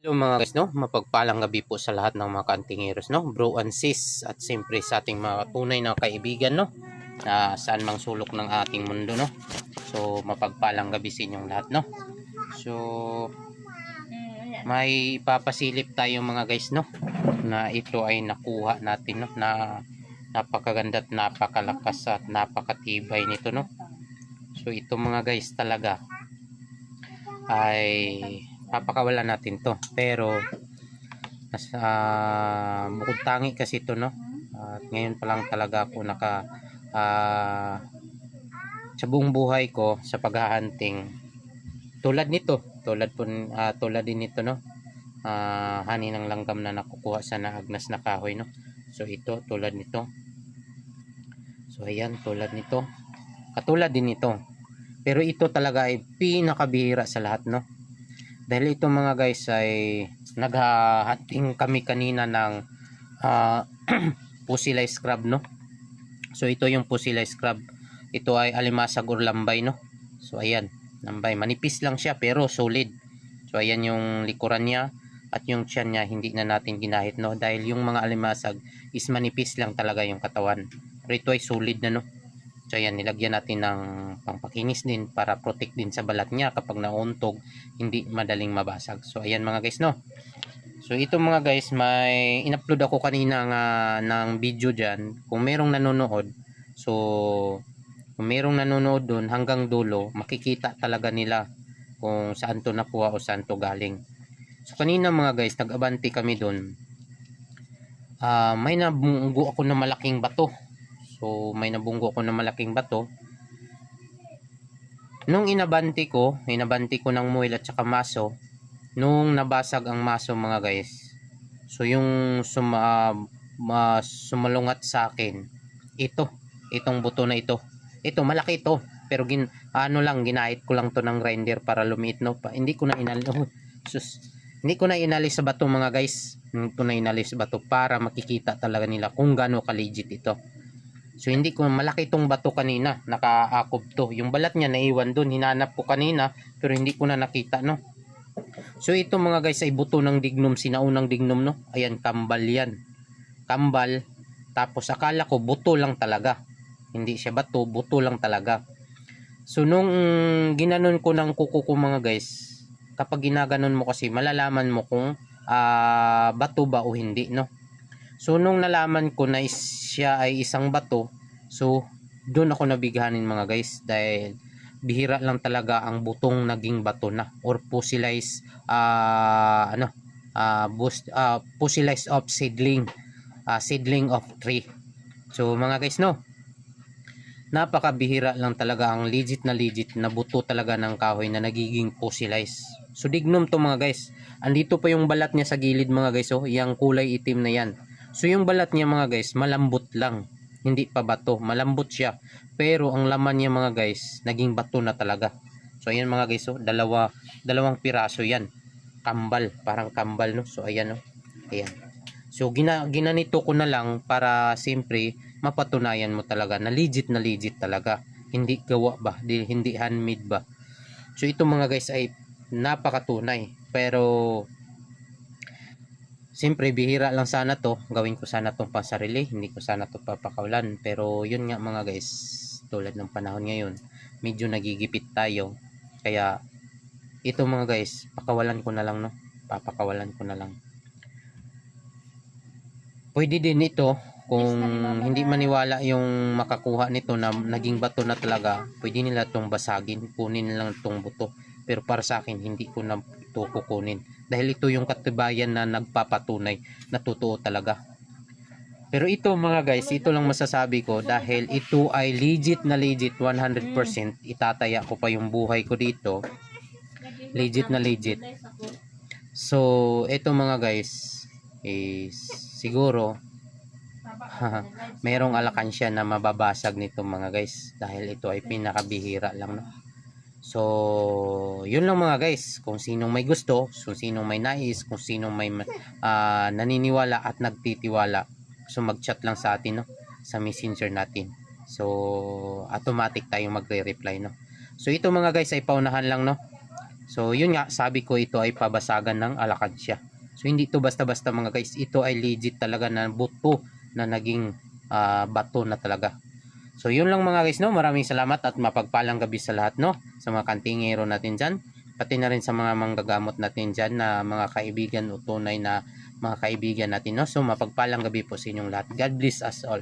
Hello mga guys, no? Mapagpalang gabi po sa lahat ng mga kantingeros, no? Bro and sis, at siyempre sa ating mga tunay na kaibigan, no? Na saan mang sulok ng ating mundo, no? So, mapagpalang gabi sa inyong lahat, no? So, may ipapasilip tayo mga guys, no? Na ito ay nakuha natin, no? Na napakaganda at napakalakas at napakatibay nito, no? So, ito mga guys talaga ay papakawalan natin to, pero bukod tangi kasi ito, no? At ngayon pa lang talaga ako sa buong buhay ko sa paghahunting tulad din nito, no? Hani ng langgam na nakukuha sa naagnas na kahoy, no? So ito tulad nito, so ayan, tulad nito, katulad din nito, pero ito talaga ay pinakabihira sa lahat, no? Dahil ito mga guys ay naghahating kami kanina ng Pusillized crab, no? So ito yung Pusillized crab. Ito ay alimasag or lambay, no? So ayan, lambay. Manipis lang siya pero solid. So ayan yung likuran niya at yung tiyan niya hindi na natin ginahit, no? Dahil yung mga alimasag is manipis lang talaga yung katawan. Pero ito ay solid na, no? So ayan, nilagyan natin ng pampakinis din para protect din sa balat niya kapag nauntog, hindi madaling mabasag. So ayan mga guys, no? So ito mga guys, may in-upload ako kanina ng video dyan. Kung merong nanonood, so kung merong nanonood dun hanggang dulo, makikita talaga nila kung saan to nakuha o saan to galing. So kanina mga guys, nag-abante kami dun. May nabunggo ako na malaking bato. So may nabunggo ako na malaking bato. Nung inabante ko ng muil at saka maso, nung nabasag ang maso mga guys, so yung sumalungat sa akin, itong buto na ito malaki ito, pero ginahit ko lang to ng grinder para lumiit, no? Hindi ko na inalis sa bato mga guys, hindi ko na inalis sa bato para makikita talaga nila kung gaano ka-legit ito. So hindi ko, malaki itong bato kanina, nakaakob to, yung balat niya naiwan dun, hinanap ko kanina pero hindi ko na nakita, no? So ito mga guys ay buto ng dignum, sinaunang dignum, no? Ayan, kambal yan. Kambal. Tapos akala ko buto lang talaga. Hindi siya bato, buto lang talaga. So nung ginanon ko ng kuko ko mga guys, kapag ginaganon mo kasi malalaman mo kung bato ba o hindi, no? So nung nalaman ko na siya ay isang bato, so doon ako nabighanin mga guys, dahil bihira lang talaga ang butong naging bato na or fossilized fossilized of seedling of tree. So mga guys, no, napakabihira lang talaga ang legit na buto talaga ng kahoy na nagiging fossilized. So dignum to mga guys. Andito pa yung balat niya sa gilid mga guys, oh, yung kulay itim na yan. So yung balat niya mga guys, malambot lang. Hindi pa bato, malambot siya. Pero ang laman niya mga guys, naging bato na talaga. So ayan mga guys, oh, dalawang piraso yan. Kambal, parang kambal, no. So ayan, oh. Ayan. So ginanito ko na lang para siyempre mapatunayan mo talaga na legit talaga. Hindi gawa ba, hindi handmade ba. So ito mga guys ay napakatunay. Pero siyempre bihira lang sana to, gawin ko sana tong pansarili, hindi ko sana to papakawalan. Pero yun nga mga guys, tulad ng panahon ngayon, medyo nagigipit tayo. Kaya ito mga guys, pakawalan ko na lang, no? Papakawalan ko na lang. Pwede din ito kung hindi maniwala yung makakuha nito na naging bato na talaga, pwede nila itong basagin, kunin nilang itong buto. Pero para sa akin, hindi ko na ito kukunin. Dahil ito yung katibayan na nagpapatunay na totoo talaga. Pero ito mga guys, ito lang masasabi ko, dahil ito ay legit 100%. Itataya ko pa yung buhay ko dito. Legit na legit. So, ito mga guys, is siguro merong alakansya na mababasag nito mga guys, dahil ito ay pinakabihira lang, no? So yun lang mga guys, kung sinong may gusto, kung sinong may nais, kung sinong may naniniwala at nagtitiwala, so mag-chat lang sa atin, no, sa messenger natin. So automatic tayong magre-reply, no. So ito mga guys ay paunahan lang, no. So yun nga, sabi ko ito ay pabasagan ng alakansya. So hindi ito basta-basta mga guys, ito ay legit talaga na buto na naging bato na talaga. So yun lang mga guys, no, maraming salamat at mapagpalang gabi sa lahat, no, sa mga kantingero natin dyan, pati na rin sa mga manggagamot natin dyan na mga kaibigan o tunay na mga kaibigan natin, no. So mapagpalang gabi po sa inyong lahat. God bless us all.